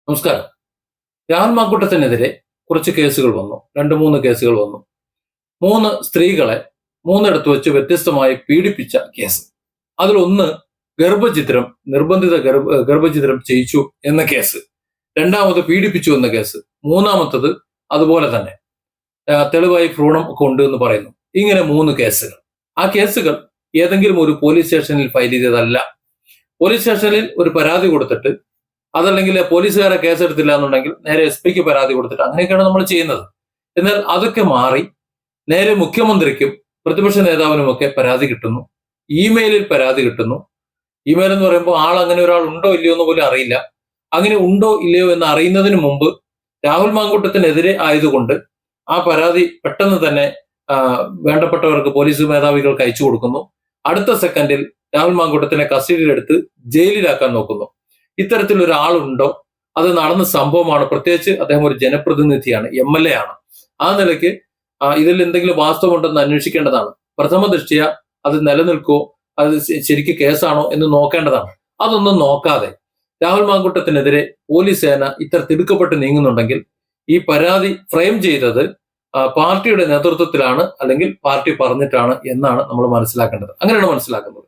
നമസ്കാരം. രാഹുൽ മാക്കൂട്ടത്തിനെതിരെ കുറച്ച് കേസുകൾ വന്നു. 2-3 കേസുകൾ വന്നു. 3 സ്ത്രീകളെ 3 വെച്ച് വ്യത്യസ്തമായി പീഡിപ്പിച്ച കേസ്. അതിലൊന്ന് ഗർഭചിത്രം, നിർബന്ധിത ഗർഭചിത്രം ചെയ്യിച്ചു എന്ന കേസ്. രണ്ടാമത് പീഡിപ്പിച്ചു എന്ന കേസ്. മൂന്നാമത്തത് അതുപോലെ തന്നെ തെളിവായി ഭ്രൂണം ഒക്കെ ഉണ്ട് എന്ന് പറയുന്നു. ഇങ്ങനെ 3 കേസുകൾ. ആ കേസുകൾ ഏതെങ്കിലും ഒരു പോലീസ് സ്റ്റേഷനിൽ ഫയൽ ചെയ്തതല്ല. പോലീസ് സ്റ്റേഷനിൽ ഒരു പരാതി കൊടുത്തിട്ട് അതല്ലെങ്കിൽ പോലീസുകാരെ കേസെടുത്തില്ല എന്നുണ്ടെങ്കിൽ നേരെ SP പരാതി കൊടുത്തിട്ട് അങ്ങനെയൊക്കെയാണ് നമ്മൾ ചെയ്യുന്നത്. എന്നാൽ അതൊക്കെ മാറി നേരെ മുഖ്യമന്ത്രിക്കും പ്രതിപക്ഷ നേതാവിനുമൊക്കെ പരാതി കിട്ടുന്നു. ഇമെയിലിൽ പരാതി കിട്ടുന്നു. ഇമെയിൽ എന്ന് പറയുമ്പോൾ ആൾ അങ്ങനെ ഒരാൾ ഉണ്ടോ ഇല്ലയോ എന്ന് പോലും അറിയില്ല. അങ്ങനെ ഉണ്ടോ ഇല്ലയോ എന്ന് അറിയുന്നതിന് മുമ്പ് രാഹുൽ മാങ്കൂട്ടത്തിനെതിരെ ആയതുകൊണ്ട് ആ പരാതി പെട്ടെന്ന് തന്നെ വേണ്ടപ്പെട്ടവർക്ക് പോലീസ് മേധാവികൾക്ക് അയച്ചു കൊടുക്കുന്നു. അടുത്ത സെക്കൻഡിൽ രാഹുൽ മാങ്കൂട്ടത്തിനെ കസ്റ്റഡിയിലെടുത്ത് ജയിലിലാക്കാൻ നോക്കുന്നു. ഇത്തരത്തിലൊരാളുണ്ടോ, അത് നടന്ന സംഭവമാണ്, പ്രത്യേകിച്ച് അദ്ദേഹം ഒരു ജനപ്രതിനിധിയാണ്, MLA ആണ്. ആ നിലയ്ക്ക് ഇതിൽ എന്തെങ്കിലും വാസ്തവമുണ്ടെന്ന് അന്വേഷിക്കേണ്ടതാണ്. പ്രഥമ ദൃഷ്ടിയ അത് നിലനിൽക്കോ, അത് ശരിക്കും കേസാണോ എന്ന് നോക്കേണ്ടതാണ്. അതൊന്നും നോക്കാതെ രാഹുൽ മാങ്കൂട്ടത്തിനെതിരെ പോലീസ് സേന ഇത്ര തിടുക്കപ്പെട്ട് നീങ്ങുന്നുണ്ടെങ്കിൽ ഈ പരാതി ഫ്രെയിം ചെയ്തത് പാർട്ടിയുടെ നേതൃത്വത്തിലാണ്, അല്ലെങ്കിൽ പാർട്ടി പറഞ്ഞിട്ടാണ് എന്നാണ് നമ്മൾ മനസ്സിലാക്കേണ്ടത്. അങ്ങനെയാണ് മനസ്സിലാക്കുന്നത്.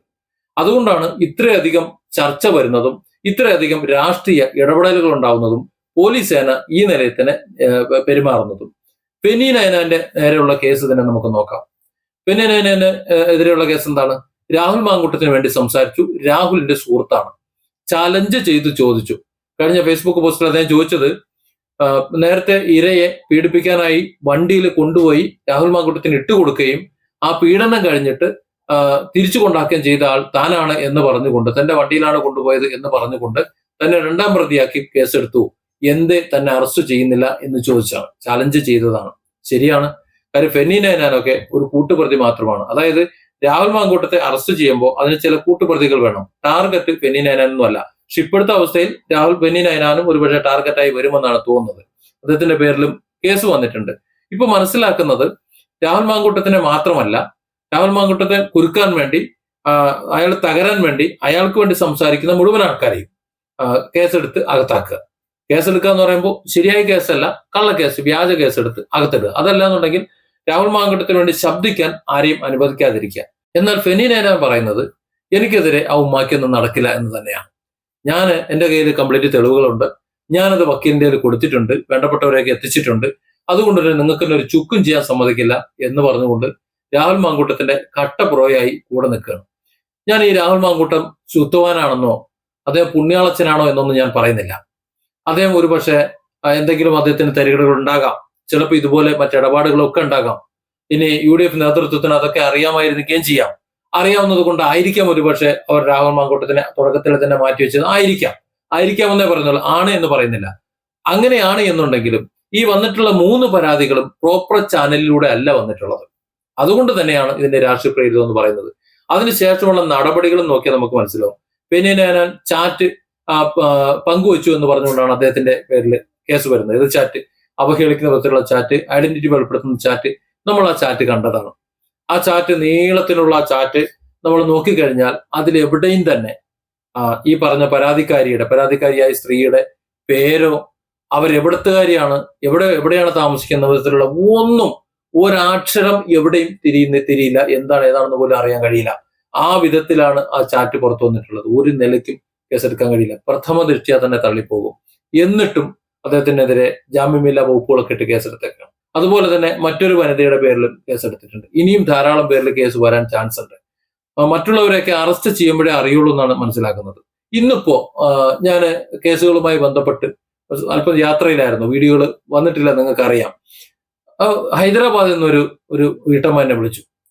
അതുകൊണ്ടാണ് ഇത്രയധികം ചർച്ച വരുന്നതും ഇത്രയധികം രാഷ്ട്രീയ ഇടപെടലുകൾ ഉണ്ടാവുന്നതും പോലീസ് സേന ഈ നിലയിൽ തന്നെ പെരുമാറുന്നതും. ഫെനി നയനാന്റെ നേരെയുള്ള കേസ് തന്നെ നമുക്ക് നോക്കാം. ഫെനി നയനാന് എതിരെയുള്ള കേസ് എന്താണ്? രാഹുൽ മാങ്കൂട്ടത്തിന് വേണ്ടി സംസാരിച്ചു. രാഹുലിന്റെ സുഹൃത്താണ്. ചാലഞ്ച് ചെയ്ത് ചോദിച്ചു. കഴിഞ്ഞ ഫേസ്ബുക്ക് പോസ്റ്റിൽ അദ്ദേഹം ചോദിച്ചത്, നേരത്തെ ഇരയെ പീഡിപ്പിക്കാനായി വണ്ടിയിൽ കൊണ്ടുപോയി രാഹുൽ മാങ്കൂട്ടത്തിന് ഇട്ടുകൊടുക്കുകയും ആ പീഡനം കഴിഞ്ഞിട്ട് തിരിച്ചു കൊണ്ടാക്കുകയും ചെയ്ത ആൾ താനാണ് എന്ന് പറഞ്ഞുകൊണ്ട്, തന്റെ വണ്ടിയിലാണ് കൊണ്ടുപോയത് എന്ന് പറഞ്ഞുകൊണ്ട് തന്നെ 2ാം പ്രതിയാക്കി കേസെടുത്തു. എന്തേ തന്നെ അറസ്റ്റ് ചെയ്യുന്നില്ല എന്ന് ചോദിച്ചാണ്. ചാലഞ്ച് ചെയ്തതാണ്. ശരിയാണ്. കാര്യം ഫെനി നയനാനൊക്കെ ഒരു കൂട്ടുപ്രതി മാത്രമാണ്. അതായത് രാഹുൽ മാങ്കൂട്ടത്തെ അറസ്റ്റ് ചെയ്യുമ്പോൾ അതിന് ചില കൂട്ടുപ്രതികൾ വേണം. ടാർഗറ്റ് ഫെനി നയനാനൊന്നും അല്ല. പക്ഷെ ഇപ്പോഴത്തെ അവസ്ഥയിൽ ഫെനി നയനാനും ഒരുപക്ഷെ ടാർഗറ്റായി വരുമെന്നാണ് തോന്നുന്നത്. അദ്ദേഹത്തിന്റെ പേരിലും കേസ് വന്നിട്ടുണ്ട്. ഇപ്പൊ മനസ്സിലാക്കുന്നത് രാഹുൽ മാങ്കൂട്ടത്തിനെ മാത്രമല്ല, രാഹുൽ മാങ്കൂട്ടത്തെ കുരുക്കാൻ വേണ്ടി, അയാൾ തകരാൻ വേണ്ടി, അയാൾക്ക് വേണ്ടി സംസാരിക്കുന്ന മുഴുവൻ ആൾക്കാരെയും കേസെടുത്ത് അകത്താക്കുക. കേസെടുക്കുക എന്ന് പറയുമ്പോൾ ശരിയായ കേസല്ല, കള്ളക്കേസ്, വ്യാജ കേസെടുത്ത് അകത്തിടുക. അതല്ല എന്നുണ്ടെങ്കിൽ രാഹുൽ മാങ്കൂട്ടത്തിന് വേണ്ടി ശബ്ദിക്കാൻ ആരെയും അനുവദിക്കാതിരിക്കുക. എന്നാൽ ഫെനി നയനാൻ പറയുന്നത് എനിക്കെതിരെ ആ ഉമ്മാക്കിയൊന്നും നടക്കില്ല എന്ന് തന്നെയാണ്. ഞാൻ എന്റെ കയ്യിൽ കംപ്ലീറ്റ് തെളിവുകളുണ്ട്, ഞാനത് വക്കീലിന്റെ കൊടുത്തിട്ടുണ്ട്, വേണ്ടപ്പെട്ടവരെയൊക്കെ എത്തിച്ചിട്ടുണ്ട്, അതുകൊണ്ട് തന്നെ നിങ്ങൾക്ക് ഒരു ചുക്കും ചെയ്യാൻ സമ്മതിക്കില്ല എന്ന് പറഞ്ഞുകൊണ്ട് രാഹുൽ മാങ്കൂട്ടത്തിന്റെ കട്ടപ്രോയായി കൂടെ നിൽക്കുകയാണ്. ഞാൻ ഈ രാഹുൽ മാങ്കൂട്ടം ശുദ്ധവാനാണെന്നോ അദ്ദേഹം പുണ്യാളച്ചനാണോ എന്നൊന്നും ഞാൻ പറയുന്നില്ല. അദ്ദേഹം ഒരുപക്ഷെ എന്തെങ്കിലും അദ്ദേഹത്തിന് തരികടകൾ ഉണ്ടാകാം, ചിലപ്പോൾ ഇതുപോലെ മറ്റിടപാടുകളൊക്കെ ഉണ്ടാകാം. ഇനി UDF നേതൃത്വത്തിന് അതൊക്കെ അറിയാമായിരിക്കുകയും ചെയ്യാം. അറിയാവുന്നത് കൊണ്ടായിരിക്കാം ഒരുപക്ഷെ അവർ രാഹുൽ മാങ്കൂട്ടത്തിനെ തുടക്കത്തിൽ തന്നെ മാറ്റിവെച്ചത്. ആയിരിക്കാമെന്നേ പറയുന്നുള്ളൂ, ആണ് എന്ന് പറയുന്നില്ല. അങ്ങനെയാണ് എന്നുണ്ടെങ്കിലും ഈ വന്നിട്ടുള്ള 3 പരാതികളും പ്രോപ്പർ ചാനലിലൂടെ അല്ല വന്നിട്ടുള്ളത്. അതുകൊണ്ട് തന്നെയാണ് ഇതിന്റെ രാഷ്ട്രീയ പ്രേരിതം എന്ന് പറയുന്നത്. അതിനുശേഷമുള്ള നടപടികളും നോക്കിയാൽ നമുക്ക് മനസ്സിലാവും. ഫെനി നയനാൻ ചാറ്റ് പങ്കുവച്ചു എന്ന് പറഞ്ഞുകൊണ്ടാണ് അദ്ദേഹത്തിന്റെ പേരിൽ കേസ് വരുന്നത്. ഇത് ചാറ്റ്, അവഹേളിക്കുന്ന വിധത്തിലുള്ള ചാറ്റ്, ഐഡന്റിറ്റി വെളിപ്പെടുത്തുന്ന ചാറ്റ്, നമ്മൾ ആ ചാറ്റ് കണ്ടതാണ്. ആ ചാറ്റ്, നീളത്തിലുള്ള ആ ചാറ്റ് നമ്മൾ നോക്കിക്കഴിഞ്ഞാൽ അതിലെവിടെയും തന്നെ ഈ പറഞ്ഞ പരാതിക്കാരിയായ സ്ത്രീയുടെ പേരോ അവരെവിടത്തുകാരിയാണ്, എവിടെയാണ് താമസിക്കുന്ന വിധത്തിലുള്ള ഒന്നും, ഒരക്ഷരം എവിടെയും തിരിയില്ല. ഏതാണെന്ന് പോലും അറിയാൻ കഴിയില്ല. ആ വിധത്തിലാണ് ആ ചാറ്റ് പുറത്തു വന്നിട്ടുള്ളത്. ഒരു നിലയ്ക്കും കേസെടുക്കാൻ കഴിയില്ല. പ്രഥമ ദൃഷ്ടിയാ തന്നെ തള്ളിപ്പോകും. എന്നിട്ടും അദ്ദേഹത്തിനെതിരെ ജാമ്യമില്ലാ വകുപ്പുകളൊക്കെ ഇട്ട് കേസെടുത്തേക്കാണ്. അതുപോലെ തന്നെ മറ്റൊരു വനിതയുടെ പേരിലും കേസെടുത്തിട്ടുണ്ട്. ഇനിയും ധാരാളം പേരിൽ കേസ് വരാൻ ചാൻസ് ഉണ്ട്. മറ്റുള്ളവരെയൊക്കെ അറസ്റ്റ് ചെയ്യുമ്പോഴേ അറിയുള്ളൂ എന്നാണ് മനസ്സിലാക്കുന്നത്. ഇന്നിപ്പോ ഞാൻ കേസുകളുമായി ബന്ധപ്പെട്ട് അല്പം യാത്രയിലായിരുന്നു, വീഡിയോകൾ വന്നിട്ടില്ല, നിങ്ങൾക്ക് അറിയാം. ഹൈദരാബാദിൽ നിന്നൊരു വീട്ടമ്മ എന്നെ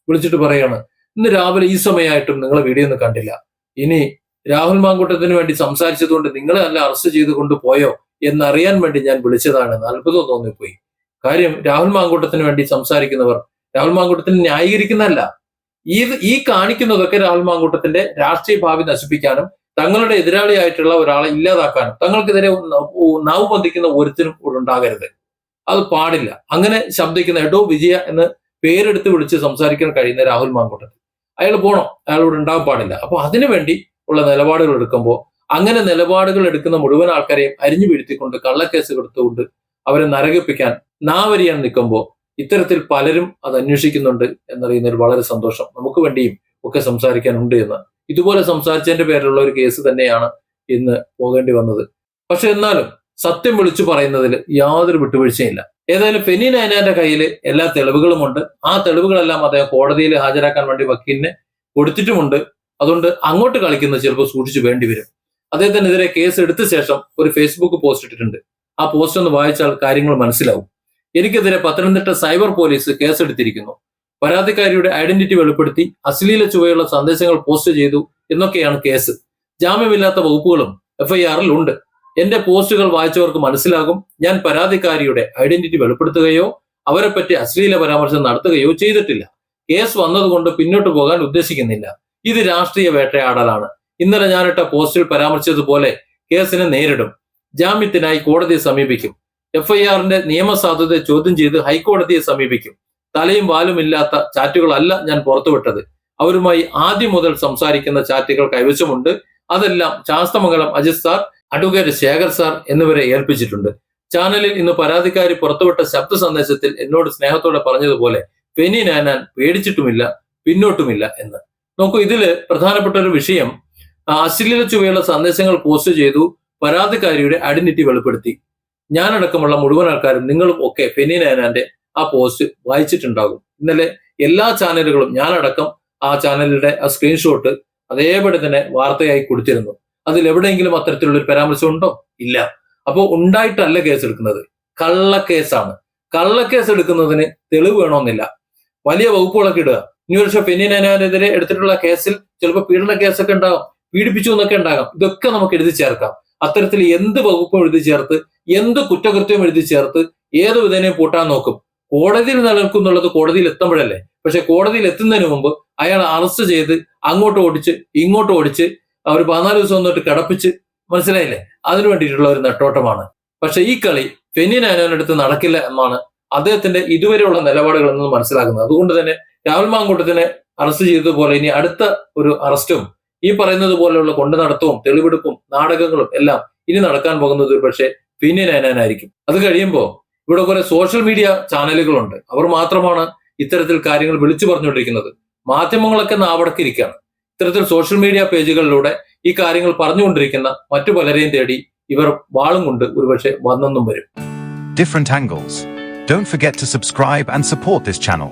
വിളിച്ചിട്ട് പറയാണ്, ഇന്ന് രാവിലെ ഈ സമയമായിട്ടും നിങ്ങളെ വീഡിയോ ഒന്നും കണ്ടില്ല. ഇനി രാഹുൽ മാങ്കൂട്ടത്തിന് വേണ്ടി സംസാരിച്ചതുകൊണ്ട് നിങ്ങളെ നല്ല അറസ്റ്റ് ചെയ്ത് കൊണ്ടുപോയോ എന്നറിയാൻ വേണ്ടി ഞാൻ വിളിച്ചതാണെന്ന്. അത്ഭുതം തോന്നിപ്പോയി. കാര്യം രാഹുൽ മാങ്കൂട്ടത്തിന് വേണ്ടി സംസാരിക്കുന്നവർ രാഹുൽ മാങ്കൂട്ടത്തിന് ന്യായീകരിക്കുന്നതല്ല. ഈ കാണിക്കുന്നതൊക്കെ രാഹുൽ മാങ്കൂട്ടത്തിന്റെ രാഷ്ട്രീയ ഭാവി നശിപ്പിക്കാനും തങ്ങളുടെ എതിരാളിയായിട്ടുള്ള ഒരാളെ ഇല്ലാതാക്കാനും, തങ്ങൾക്കെതിരെ നാവ് ബന്ധിക്കുന്ന ഒരുത്തിനും കൂടെ ഉണ്ടാകരുത്. അത് പാടില്ല. അങ്ങനെ ശബ്ദിക്കുന്ന എഡോ വിജയ എന്ന് പേരെടുത്ത് വിളിച്ച് സംസാരിക്കാൻ കഴിയുന്ന രാഹുൽ മാങ്കൂട്ടത്തിൽ അയാൾ പോണം, അയാളോട് ഉണ്ടാകാൻ പാടില്ല. അപ്പൊ അതിനുവേണ്ടി ഉള്ള നിലപാടുകൾ എടുക്കുമ്പോൾ അങ്ങനെ നിലപാടുകൾ എടുക്കുന്ന മുഴുവൻ ആൾക്കാരെയും അരിഞ്ഞു വീഴ്ത്തിക്കൊണ്ട് കള്ളക്കേസ് കൊടുത്തുകൊണ്ട് അവരെ നരകിപ്പിക്കാൻ നാവരിയാൻ നിൽക്കുമ്പോൾ ഇത്തരത്തിൽ പലരും അത് അന്വേഷിക്കുന്നുണ്ട് എന്നറിയുന്നതിൽ വളരെ സന്തോഷം. നമുക്ക് വേണ്ടിയും ഒക്കെ സംസാരിക്കാനുണ്ട് എന്ന്. ഇതുപോലെ സംസാരിച്ചതിന്റെ പേരിലുള്ള ഒരു കേസ് തന്നെയാണ് ഇന്ന് പോകേണ്ടി വന്നത്. പക്ഷെ എന്നാലും സത്യം വിളിച്ചു പറയുന്നതിൽ യാതൊരു വിട്ടുവീഴ്ചയില്ല. ഏതായാലും ഫെനി നയനാന്റെ കയ്യിൽ എല്ലാ തെളിവുകളുമുണ്ട്. ആ തെളിവുകളെല്ലാം അദ്ദേഹം കോടതിയിൽ ഹാജരാക്കാൻ വേണ്ടി വക്കീലിനെ കൊടുത്തിട്ടുമുണ്ട്. അതുകൊണ്ട് അങ്ങോട്ട് കളിക്കുന്നത് ചിലപ്പോൾ സൂക്ഷിച്ചു വേണ്ടി വരും. അദ്ദേഹത്തിനെതിരെ കേസ് എടുത്ത ശേഷം ഒരു ഫേസ്ബുക്ക് പോസ്റ്റ് ഇട്ടിട്ടുണ്ട്. ആ പോസ്റ്റ് ഒന്ന് വായിച്ചാൽ കാര്യങ്ങൾ മനസ്സിലാവും. എനിക്കെതിരെ പത്തനംതിട്ട സൈബർ പോലീസ് കേസെടുത്തിരിക്കുന്നു. പരാതിക്കാരിയുടെ ഐഡന്റിറ്റി വെളിപ്പെടുത്തി അശ്ലീല ചുവയുള്ള സന്ദേശങ്ങൾ പോസ്റ്റ് ചെയ്തു എന്നൊക്കെയാണ് കേസ്. ജാമ്യമില്ലാത്ത വകുപ്പുകളും FIR-ൽ ഉണ്ട്. എന്റെ പോസ്റ്റുകൾ വായിച്ചവർക്ക് മനസ്സിലാകും ഞാൻ പരാതിക്കാരിയുടെ ഐഡന്റിറ്റി വെളിപ്പെടുത്തുകയോ അവരെ പറ്റി അശ്ലീല പരാമർശം നടത്തുകയോ ചെയ്തിട്ടില്ല. കേസ് വന്നതുകൊണ്ട് പിന്നോട്ട് പോകാൻ ഉദ്ദേശിക്കുന്നില്ല. ഇത് രാഷ്ട്രീയ വേട്ടയാടലാണ്. ഇന്നലെ ഞാനിട്ട പോസ്റ്റിൽ പരാമർശിച്ചതുപോലെ കേസിനെ നേരിടും. ജാമ്യത്തിനായി കോടതിയെ സമീപിക്കും. FIR-ന്റെ നിയമസാധുതയെ ചോദ്യം ചെയ്ത് ഹൈക്കോടതിയെ സമീപിക്കും. തലയും വാലുമില്ലാത്ത ചാറ്റുകളല്ല ഞാൻ പുറത്തുവിട്ടത്. അവരുമായി ആദ്യം മുതൽ സംസാരിക്കുന്ന ചാറ്റുകൾ കൈവശമുണ്ട്. അതെല്ലാം Sasthamangalam Ajith sir, advocate Sekhar sir എന്നിവരെ ഏൽപ്പിച്ചിട്ടുണ്ട്. ചാനലിൽ ഇന്ന് പരാതിക്കാരി പുറത്തുവിട്ട ശബ്ദ സന്ദേശത്തിൽ എന്നോട് സ്നേഹത്തോടെ പറഞ്ഞതുപോലെ ഫെനി നയനാൻ പേടിച്ചിട്ടുമില്ല പിന്നോട്ടുമില്ല എന്ന്. നോക്കൂ, ഇതില് പ്രധാനപ്പെട്ട ഒരു വിഷയം, അശ്ലീല ചുവയുള്ള സന്ദേശങ്ങൾ പോസ്റ്റ് ചെയ്തു, പരാതിക്കാരിയുടെ ഐഡന്റിറ്റി വെളിപ്പെടുത്തി. ഞാനടക്കമുള്ള മുഴുവൻ ആൾക്കാരും നിങ്ങളും ഒക്കെ ഫെനി നയനാന്റെ ആ പോസ്റ്റ് വായിച്ചിട്ടുണ്ടാകും. ഇന്നലെ എല്ലാ ചാനലുകളും ഞാനടക്കം ആ ചാനലിന്റെ ആ സ്ക്രീൻഷോട്ട് അതേപടി തന്നെ വാർത്തയായി കൊടുത്തിരുന്നു. അതിൽ എവിടെയെങ്കിലും അത്തരത്തിലുള്ള ഒരു പരാമർശം ഉണ്ടോ? ഇല്ല. അപ്പോൾ ഉണ്ടായിട്ടല്ല കേസ് എടുക്കുന്നത്, കള്ളക്കേസാണ്. കള്ളക്കേസ് എടുക്കുന്നതിന് തെളിവ് വേണമെന്നില്ല. വലിയ വകുപ്പുകളൊക്കെ ഇടുക. ഇനി ഒരു ഫെനി നയനാനെതിരെ എടുത്തിട്ടുള്ള കേസിൽ ചിലപ്പോൾ പീഡന കേസൊക്കെ ഉണ്ടാകാം, പീഡിപ്പിച്ചു എന്നൊക്കെ ഉണ്ടാകാം. ഇതൊക്കെ നമുക്ക് എഴുതി ചേർക്കാം. അത്തരത്തിൽ എന്ത് വകുപ്പും എഴുതി ചേർത്ത്, എന്ത് കുറ്റകൃത്യവും എഴുതി ചേർത്ത് ഏത് വിധേനയും പൂട്ടാൻ നോക്കും. കോടതിയിൽ നിലനിൽക്കുന്നുള്ളത് കോടതിയിൽ എത്തുമ്പോഴല്ലേ. പക്ഷെ കോടതിയിൽ എത്തുന്നതിന് മുമ്പ് അയാൾ അറസ്റ്റ് ചെയ്ത് അങ്ങോട്ട് ഓടിച്ച് ഇങ്ങോട്ട് ഓടിച്ച് ഒരു 14 ദിവസം തൊട്ട് കിടപ്പിച്ച്, മനസ്സിലായില്ലേ? അതിനു വേണ്ടിയിട്ടുള്ള ഒരു നെട്ടോട്ടമാണ്. പക്ഷെ ഈ കളി ഫെനി നയനാനടുത്ത് നടക്കില്ല എന്നാണ് അദ്ദേഹത്തിന്റെ ഇതുവരെയുള്ള നിലപാടുകൾ എന്ന് മനസ്സിലാക്കുന്നത്. അതുകൊണ്ട് തന്നെ രാഹുൽ മാങ്കൂട്ടത്തിനെ അറസ്റ്റ് ചെയ്തതുപോലെ ഇനി അടുത്ത ഒരു അറസ്റ്റും ഈ പറയുന്നത് പോലെയുള്ള കൊണ്ടു നടത്തവും തെളിവെടുപ്പും നാടകങ്ങളും എല്ലാം ഇനി നടക്കാൻ പോകുന്നത് പക്ഷേ ഫെനി നയനാനായിരിക്കും. അത് കഴിയുമ്പോൾ ഇവിടെ കുറെ സോഷ്യൽ മീഡിയ ചാനലുകളുണ്ട്. അവർ മാത്രമാണ് ഇത്തരത്തിൽ കാര്യങ്ങൾ വിളിച്ചു പറഞ്ഞുകൊണ്ടിരിക്കുന്നത്. മാധ്യമങ്ങളൊക്കെ നാവടക്കിരിക്കുകയാണ്. ഇത്തരത്തിൽ സോഷ്യൽ മീഡിയ പേജുകളിലൂടെ ഈ കാര്യങ്ങൾ പറഞ്ഞുകൊണ്ടിരിക്കുന്ന മറ്റു പലരെയും തേടി ഇവർ വാളും കൊണ്ട് ഒരുപക്ഷെ വന്നെന്നും വരും. Different angles. Don't forget to subscribe and support this channel.